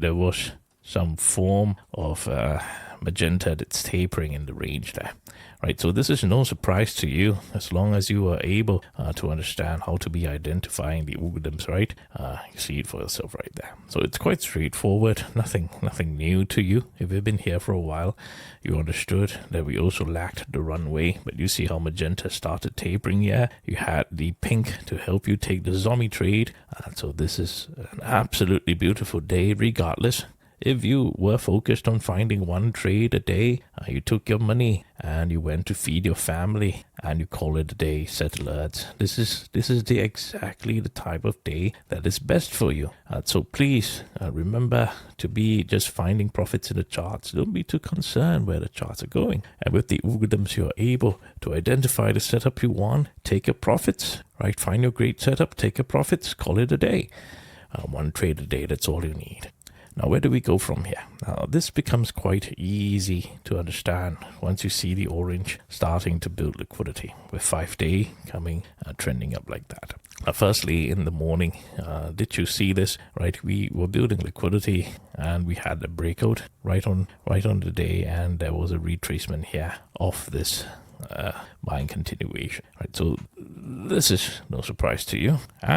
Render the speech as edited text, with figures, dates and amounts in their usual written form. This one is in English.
there was some form of magenta that's tapering in the range there, right? So this is no surprise to you as long as you are able to understand how to be identifying the algorithms, right? You see it for yourself right there. So it's quite straightforward, nothing new to you. If you've been here for a while, you understood that we also lacked the runway, but you see how magenta started tapering here. You had the pink to help you take the zombie trade. So this is an absolutely beautiful day regardless. If you were focused on finding one trade a day, you took your money and you went to feed your family and you call it a day, set alerts. This is exactly the type of day that is best for you. So please remember to be just finding profits in the charts. Don't be too concerned where the charts are going. And with the algorithms, you're able to identify the setup you want, take your profits, right? Find your great setup, take your profits, call it a day. One trade a day, that's all you need. Now, where do we go from here? Now, this becomes quite easy to understand once you see the orange starting to build liquidity with 5-day coming, trending up like that. Firstly, in the morning, did you see this? Right, we were building liquidity and we had a breakout right on the day, and there was a retracement here of this buying continuation. Right, so this is no surprise to you, and